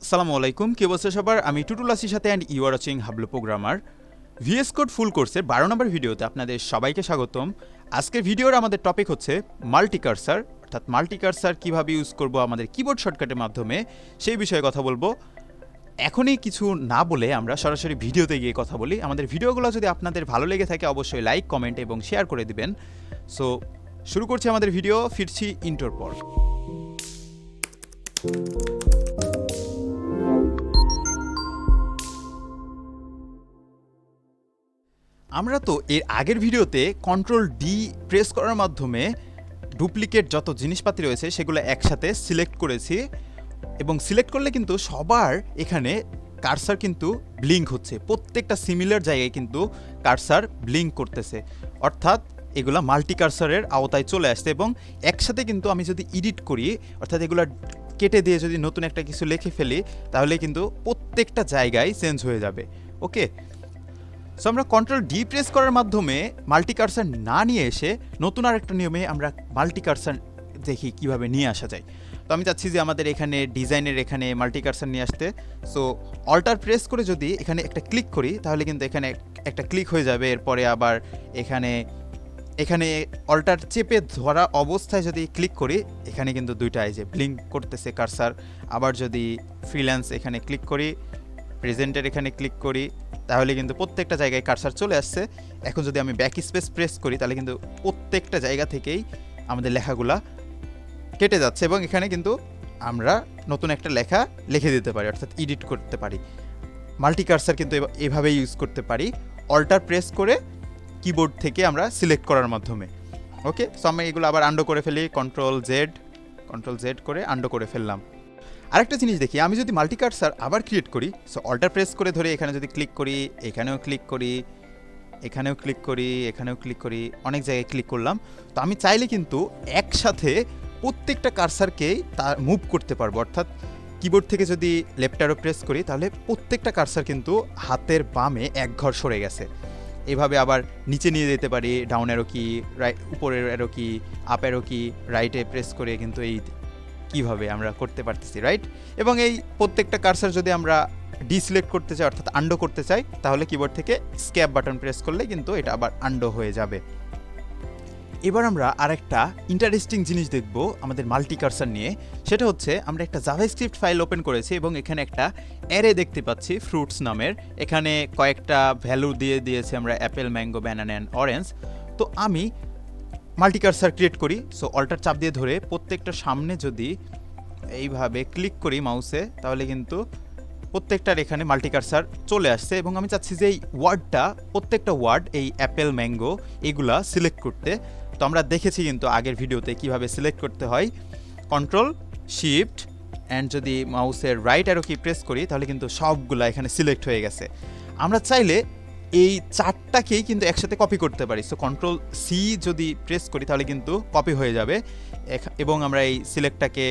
আসসালামু আলাইকুম, কি অবস্থা সবার? আমি টুটুল আসির সাথে and you are watching Hablu programmer. vscode full কোর্সের 12 নম্বর ভিডিওতে আপনাদের সবাইকে স্বাগতম। আজকের ভিডিওর আমাদের টপিক হচ্ছে মাল্টিকার্সার, অর্থাৎ মাল্টিকার্সার কীভাবে ইউজ করব আমাদের কিবোর্ড শর্টকাটের মাধ্যমে, সেই বিষয়ে কথা বলবো। এখনই কিছু না বলে আমরা সরাসরি ভিডিওতে গিয়ে কথা বলি। আমাদের ভিডিওগুলো যদি আপনাদের ভালো লেগে থাকে অবশ্যই লাইক, কমেন্ট এবং শেয়ার করে দিবেন। সো শুরু করছি আমাদের ভিডিও, ফিরছি ইন্টোর পর। আমরা তো এর আগের ভিডিওতে কন্ট্রোল ডি প্রেস করার মাধ্যমে ডুপ্লিকেট যত জিনিসপাতি রয়েছে সেগুলো একসাথে সিলেক্ট করেছি, এবং সিলেক্ট করলে কিন্তু সবার এখানে কার্সার কিন্তু ব্লিঙ্ক হচ্ছে, প্রত্যেকটা সিমিলার জায়গায় কিন্তু কার্সার ব্লিঙ্ক করতেছে, অর্থাৎ এগুলা মাল্টি কার্সারের আওতায় চলে আসছে। এবং একসাথে কিন্তু আমি যদি এডিট করি, অর্থাৎ এগুলা কেটে দিয়ে যদি নতুন একটা কিছু লিখে ফেলি, তাহলে কিন্তু প্রত্যেকটা জায়গায় চেঞ্জ হয়ে যাবে। ওকে, সো আমরা কন্ট্রোল ডি প্রেস করার মাধ্যমে মাল্টি কার্সার না নিয়ে এসে নতুন আরেকটা নিয়মে আমরা মাল্টি কার্সার দেখি কিভাবে নিয়ে আসা যায়। তো আমি চাচ্ছি যে আমাদের এখানে ডিজাইনের এখানে মাল্টি কার্সার নিয়ে আসতে। সো অল্টার প্রেস করে যদি এখানে একটা ক্লিক করি, তাহলে কিন্তু এখানে একটা ক্লিক হয়ে যাবে। এরপরে আবার এখানে অল্টার চেপে ধরা অবস্থায় যদি ক্লিক করি, এখানে কিন্তু দুইটা এই যে ব্লিঙ্ক করতেছে কার্সার। আবার যদি ফ্রিল্যান্স এখানে ক্লিক করি, প্রেজেন্টের এখানে ক্লিক করি, তাহলে কিন্তু প্রত্যেকটা জায়গায় কার্সার চলে আসছে। এখন যদি আমি ব্যাক স্পেস প্রেস করি, তাহলে কিন্তু প্রত্যেকটা জায়গা থেকেই আমাদের লেখাগুলা কেটে যাচ্ছে, এবং এখানে কিন্তু আমরা নতুন একটা লেখা লিখে দিতে পারি, অর্থাৎ এডিট করতে পারি। মাল্টি কার্সার কিন্তু এভাবেই ইউজ করতে পারি, অল্টার প্রেস করে কিবোর্ড থেকে আমরা সিলেক্ট করার মাধ্যমে। ওকে, সো আমি এগুলো আবার আন্ডো করে ফেলি, কন্ট্রোল জেড করে আন্ডো করে ফেললাম। আরেকটা জিনিস দেখি, আমি যদি মাল্টি কার্সার আবার ক্রিয়েট করি, সো অল্টার প্রেস করে ধরে এখানে যদি ক্লিক করি, এখানেও ক্লিক করি, এখানেও ক্লিক করি, এখানেও ক্লিক করি, অনেক জায়গায় ক্লিক করলাম। তো আমি চাইলে কিন্তু একসাথে প্রত্যেকটা কার্সারকেই তার মুভ করতে পারবো, অর্থাৎ কিবোর্ড থেকে যদি লেফট অ্যারো প্রেস করি, তাহলে প্রত্যেকটা কার্সার কিন্তু হাতের বামে এক ঘর সরে গেছে। এভাবে আবার নিচে নিয়ে যেতে পারি, ডাউন অ্যারো কি, রাইট উপরের arrow key, up arrow key, রাইটে প্রেস করে কিন্তু এই কিভাবে আমরা করতে পারতেছি, রাইট। এবং এই প্রত্যেকটা কার্সার যদি আমরা ডিসিলেক্ট করতে চাই, অর্থাৎ আন্ডো করতে চাই, তাহলে কিবোর্ড থেকে স্ক্যাপ বাটন প্রেস করলে কিন্তু এটা আবার আন্ডো হয়ে যাবে। এবার আমরা আরেকটা ইন্টারেস্টিং জিনিস দেখব আমাদের মাল্টি কার্সার নিয়ে, সেটা হচ্ছে আমরা একটা জাভাস্ক্রিপ্ট ফাইল ওপেন করেছি এবং এখানে একটা অ্যারে দেখতে পাচ্ছি ফ্রুটস নামের। এখানে কয়েকটা ভ্যালু দিয়ে দিয়েছি আমরা, Apple, mango, banana and orange. তো আমি মাল্টি কার্সার ক্রিয়েট করি, সো অল্টার চাপ দিয়ে ধরে প্রত্যেকটার সামনে যদি এইভাবে ক্লিক করি মাউসে, তাহলে কিন্তু প্রত্যেকটার এখানে মাল্টি কার্সার চলে আসছে। এবং আমি চাচ্ছি যে এই ওয়ার্ডটা, প্রত্যেকটা ওয়ার্ড, এই অ্যাপেল, ম্যাঙ্গো, এগুলা সিলেক্ট করতে। তো আমরা দেখেছি কিন্তু আগের ভিডিওতে কিভাবে সিলেক্ট করতে হয়। কন্ট্রোল শিফট অ্যান্ড যদি মাউসের রাইট অ্যারো কি প্রেস করি, তাহলে কিন্তু সবগুলা এখানে সিলেক্ট হয়ে গেছে। আমরা চাইলে এই চারটাকেই কিন্তু একসাথে কপি করতে পারি। সো কন্ট্রোল সি যদি প্রেস করি, তাহলে কিন্তু কপি হয়ে যাবে। এবং আমরা এই সিলেক্টটাকে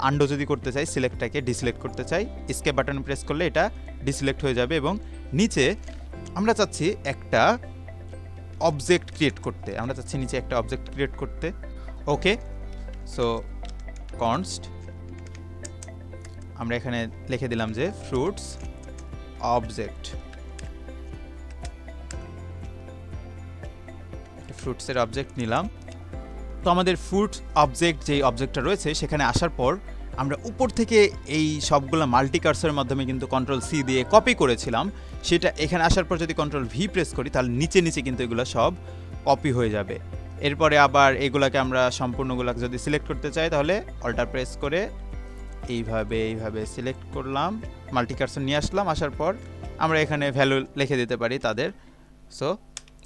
আন্ডো যদি করতে চাই, সিলেক্টটাকে ডিসিলেক্ট করতে চাই, স্কেপ বাটন প্রেস করলে এটা ডিসিলেক্ট হয়ে যাবে। এবং নিচে আমরা চাচ্ছি একটা অবজেক্ট ক্রিয়েট করতে, ওকে, সো কনস্ট আমরা এখানে লিখে দিলাম যে ফ্রুটস অবজেক্ট, ফ্রুটসের অবজেক্ট নিলাম। তো আমাদের ফ্রুট অবজেক্ট যেই অবজেক্টটা রয়েছে সেখানে আসার পর আমরা উপর থেকে এই সবগুলো মাল্টি কার্সারের মাধ্যমে কিন্তু কন্ট্রোল সি দিয়ে কপি করেছিলাম, সেটা এখানে আসার পর যদি কন্ট্রোল ভি প্রেস করি, তাহলে নিচে নিচে কিন্তু এগুলো সব কপি হয়ে যাবে। এরপরে আবার এগুলাকে আমরা সম্পূর্ণগুলোকে যদি সিলেক্ট করতে চাই, তাহলে অল্টার প্রেস করে এইভাবে সিলেক্ট করলাম, মাল্টি কার্সার নিয়ে আসলাম। আসার পর আমরা এখানে ভ্যালু লিখে দিতে পারি তাদের। সো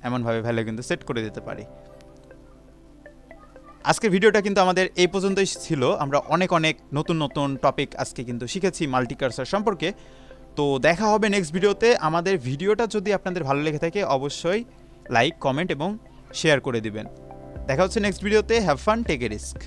এমনভাবে ভ্যালু কিন্তু সেট করে দিতে পারি। আজকের ভিডিওটা কিন্তু আমাদের এই পর্যন্তই ছিল। আমরা অনেক নতুন টপিক আজকে কিন্তু শিখেছি মাল্টি কার্সার সম্পর্কে। তো দেখা হবে নেক্সট ভিডিওতে। আমাদের ভিডিওটা যদি আপনাদের ভালো লেগে থাকে অবশ্যই লাইক, কমেন্ট এবং শেয়ার করে দিবেন। দেখা হচ্ছে নেক্সট ভিডিওতে। Have fun, take a risk.